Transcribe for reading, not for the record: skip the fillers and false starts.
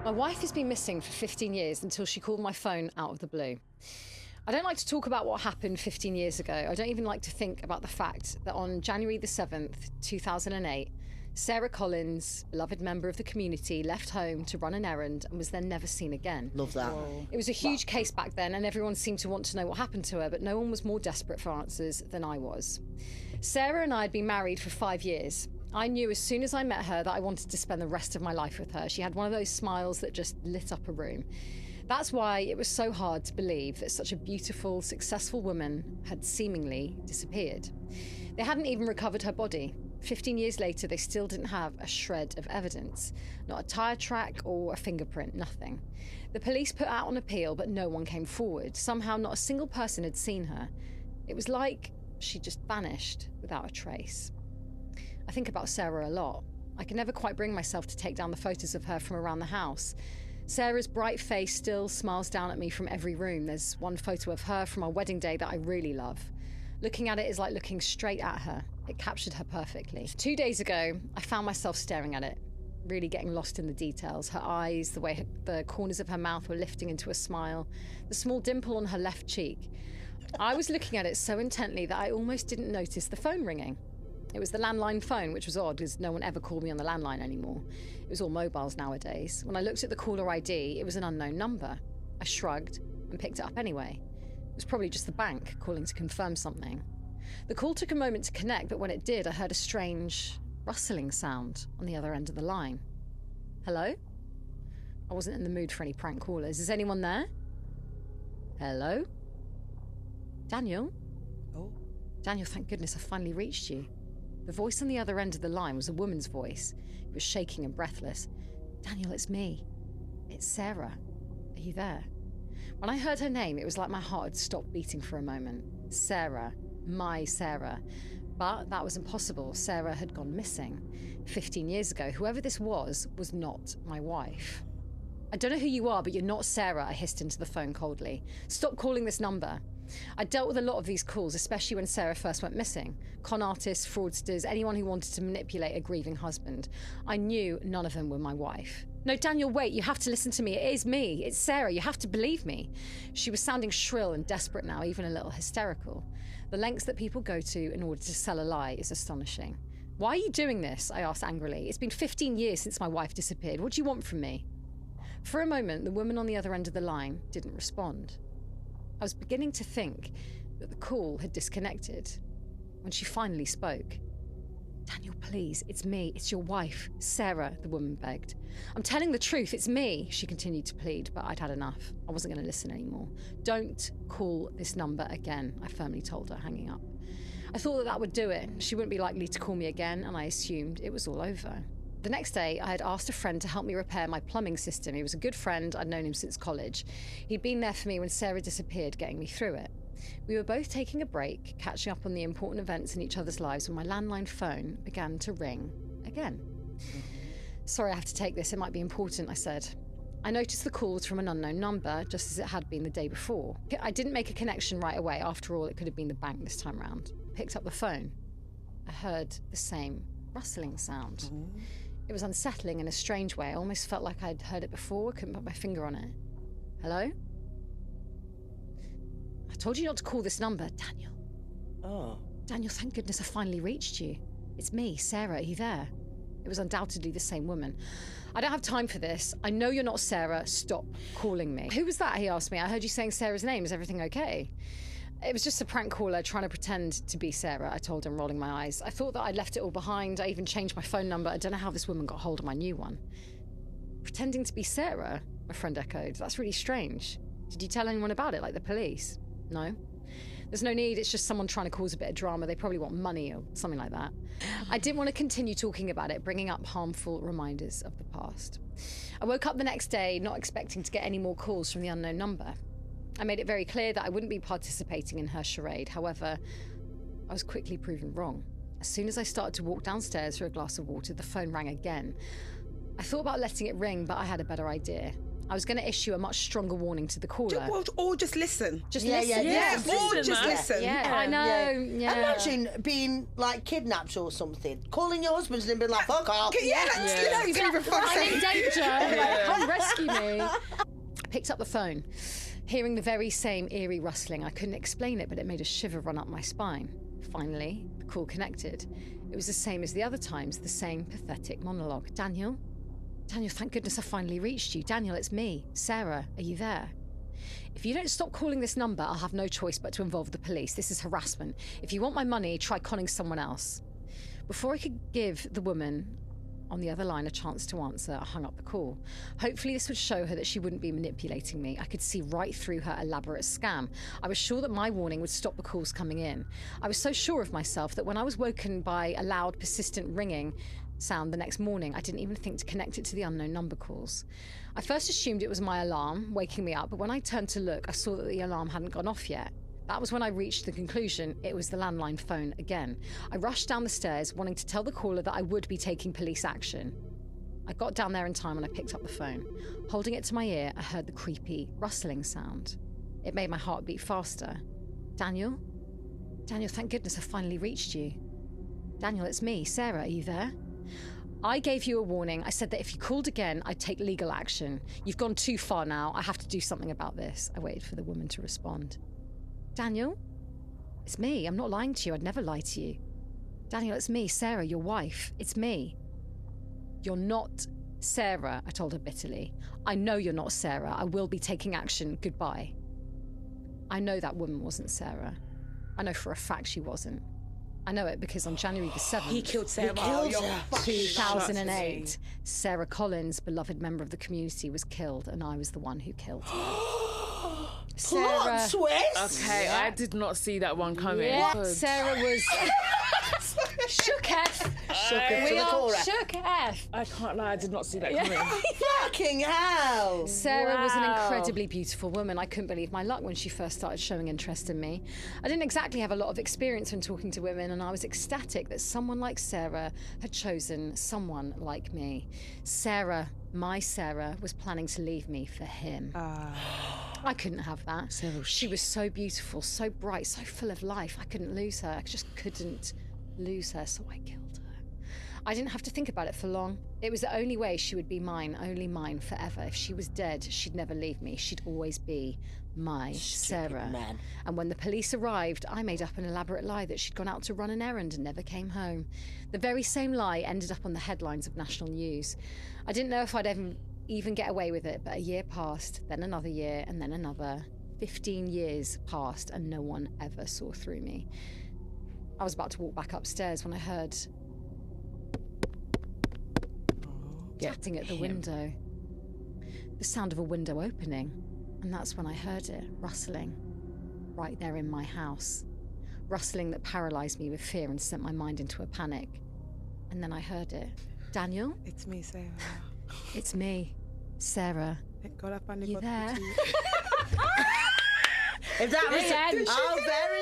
My wife has been missing for 15 years until she called my phone out of the blue. I don't like to talk about what happened 15 years ago. I don't even like to think about the fact that on January the 7th, 2008, Sarah Collins, beloved member of the community, left home to run an errand and was then never seen again. Love that. Whoa. It was a huge case back then and everyone seemed to want to know what happened to her, but no one was more desperate for answers than I was. Sarah and I had been married for 5 years. I knew as soon as I met her that I wanted to spend the rest of my life with her. She had one of those smiles that just lit up a room. That's why it was so hard to believe that such a beautiful, successful woman had seemingly disappeared. They hadn't even recovered her body. 15 years later, they still didn't have a shred of evidence. Not a tyre track or a fingerprint, nothing. The police put out an appeal, but no one came forward. Somehow not a single person had seen her. It was like she just vanished without a trace. I think about Sarah a lot. I can never quite bring myself to take down the photos of her from around the house. Sarah's bright face still smiles down at me from every room. There's one photo of her from our wedding day that I really love. Looking at it is like looking straight at her. It captured her perfectly. 2 days ago, I found myself staring at it, really getting lost in the details. Her eyes, the way the corners of her mouth were lifting into a smile, the small dimple on her left cheek. I was looking at it so intently that I almost didn't notice the phone ringing. It was the landline phone, which was odd because no one ever called me on the landline anymore. It was all mobiles nowadays. When I looked at the caller ID, it was an unknown number. I shrugged and picked it up anyway. It was probably just the bank calling to confirm something. The call took a moment to connect, but when it did, I heard a strange rustling sound on the other end of the line. Hello? I wasn't in the mood for any prank callers. Is anyone there? Hello? Daniel? Oh. Daniel, thank goodness I finally reached you. The voice on the other end of the line was a woman's voice. It was shaking and breathless. Daniel, it's me. It's Sarah. Are you there? When I heard her name, it was like my heart had stopped beating for a moment. Sarah. My Sarah. But that was impossible. Sarah had gone missing. 15 years ago, whoever this was not my wife. I don't know who you are, but you're not Sarah, I hissed into the phone coldly. Stop calling this number. I dealt with a lot of these calls, especially when Sarah first went missing. Con artists, fraudsters, anyone who wanted to manipulate a grieving husband. I knew none of them were my wife. No, Daniel, wait, you have to listen to me. It is me. It's Sarah. You have to believe me. She was sounding shrill and desperate now, even a little hysterical. The lengths that people go to in order to sell a lie is astonishing. Why are you doing this? I asked angrily. It's been 15 years since my wife disappeared. What do you want from me? For a moment, the woman on the other end of the line didn't respond. I was beginning to think that the call had disconnected when she finally spoke. Daniel, please, it's me. It's your wife, Sarah, the woman begged. I'm telling the truth. It's me, she continued to plead, but I'd had enough. I wasn't going to listen anymore. Don't call this number again, I firmly told her, hanging up. I thought that would do it. She wouldn't be likely to call me again, and I assumed it was all over. The next day, I had asked a friend to help me repair my plumbing system. He was a good friend. I'd known him since college. He'd been there for me when Sarah disappeared, getting me through it. We were both taking a break, catching up on the important events in each other's lives when my landline phone began to ring again. Sorry, I have to take this. It might be important, I said. I noticed the call was from an unknown number, just as it had been the day before. I didn't make a connection right away. After all, it could have been the bank this time round. Picked up the phone. I heard the same rustling sound. It was unsettling in a strange way. I almost felt like I'd heard it before. I couldn't put my finger on it. Hello? I told you not to call this number, Daniel. Oh. Daniel, thank goodness I finally reached you. It's me, Sarah. Are you there? It was undoubtedly the same woman. I don't have time for this. I know you're not Sarah. Stop calling me. Who was that? He asked me. I heard you saying Sarah's name. Is everything okay? It was just a prank caller trying to pretend to be Sarah, I told him, rolling my eyes. I thought that I'd left it all behind. I even changed my phone number. I don't know how this woman got hold of my new one. Pretending to be Sarah, my friend echoed. That's really strange. Did you tell anyone about it, like the police? No. There's no need. It's just someone trying to cause a bit of drama. They probably want money or something like that. I didn't want to continue talking about it, bringing up harmful reminders of the past. I woke up the next day not expecting to get any more calls from the unknown number. I made it very clear that I wouldn't be participating in her charade. However, I was quickly proven wrong. As soon as I started to walk downstairs for a glass of water, the phone rang again. I thought about letting it ring, but I had a better idea. I was going to issue a much stronger warning to the caller. Or just listen. Just Yeah, listen. yeah. Or just listen. Yeah, I know. Yeah. Imagine being like kidnapped or something, calling your husband and being like, fuck off. Yeah, you don't even fuck I'm in danger. Come rescue rescue me. I picked up the phone, hearing the very same eerie rustling. I couldn't explain it, but it made a shiver run up my spine. Finally, the call connected. It was the same as the other times, the same pathetic monologue. Daniel? Daniel, thank goodness I finally reached you. Daniel, it's me. Sarah, are you there? If you don't stop calling this number, I'll have no choice but to involve the police. This is harassment. If you want my money, try conning someone else. Before I could give the woman on the other line a chance to answer, I hung up the call. Hopefully this would show her that she wouldn't be manipulating me. I could see right through her elaborate scam. I was sure that my warning would stop the calls coming in. I was so sure of myself that when I was woken by a loud, persistent ringing sound the next morning, I didn't even think to connect it to the unknown number calls. I first assumed it was my alarm waking me up, but when I turned to look, I saw that the alarm hadn't gone off yet. That was when I reached the conclusion it was the landline phone again. I rushed down the stairs, wanting to tell the caller that I would be taking police action. I got down there in time and I picked up the phone. Holding it to my ear, I heard the creepy rustling sound. It made my heart beat faster. Daniel? Daniel, thank goodness I finally reached you. Daniel, it's me. Sarah, are you there? I gave you a warning. I said that if you called again, I'd take legal action. You've gone too far now. I have to do something about this. I waited for the woman to respond. Daniel? It's me. I'm not lying to you. I'd never lie to you. Daniel, it's me, Sarah, your wife. It's me. You're not Sarah, I told her bitterly. I know you're not Sarah. I will be taking action. Goodbye. I know that woman wasn't Sarah. I know for a fact she wasn't. I know it because on January the 7th... He killed Sarah. 2008, Sarah Collins, beloved member of the community, was killed, and I was the one who killed her. Plot twist. Okay, I did not see that one coming. Yeah, Sarah was... Shooketh. Shooketh to We the are core. Shooketh. I can't lie, I did not see that coming. Fucking hell. Sarah was an Wow. incredibly beautiful woman. I couldn't believe my luck when she first started showing interest in me. I didn't exactly have a lot of experience when talking to women, and I was ecstatic that someone like Sarah had chosen someone like me. Sarah, my Sarah, was planning to leave me for him. I couldn't have that. She was so beautiful, so bright, so full of life. I couldn't lose her. I just couldn't lose her, so I killed her. I didn't have to think about it for long. It was the only way she would be mine, only mine forever. If she was dead, she'd never leave me. She'd always be my Sarah. man. And when the police arrived, I made up an elaborate lie that she'd gone out to run an errand and never came home. The very same lie ended up on the headlines of national news. I didn't know if I'd even get away with it, but a year passed, then another year, and then another. 15 years passed, and no one ever saw through me. I was about to walk back upstairs when I heard tapping at the window. The sound of a window opening, and that's when I heard it, rustling, right there in my house. Rustling that paralysed me with fear and sent my mind into a panic. And then I heard it. Daniel? It's me, Sarah. It's me, Sarah. Thank God I finally You got there? through to you. If that was The end. oh, very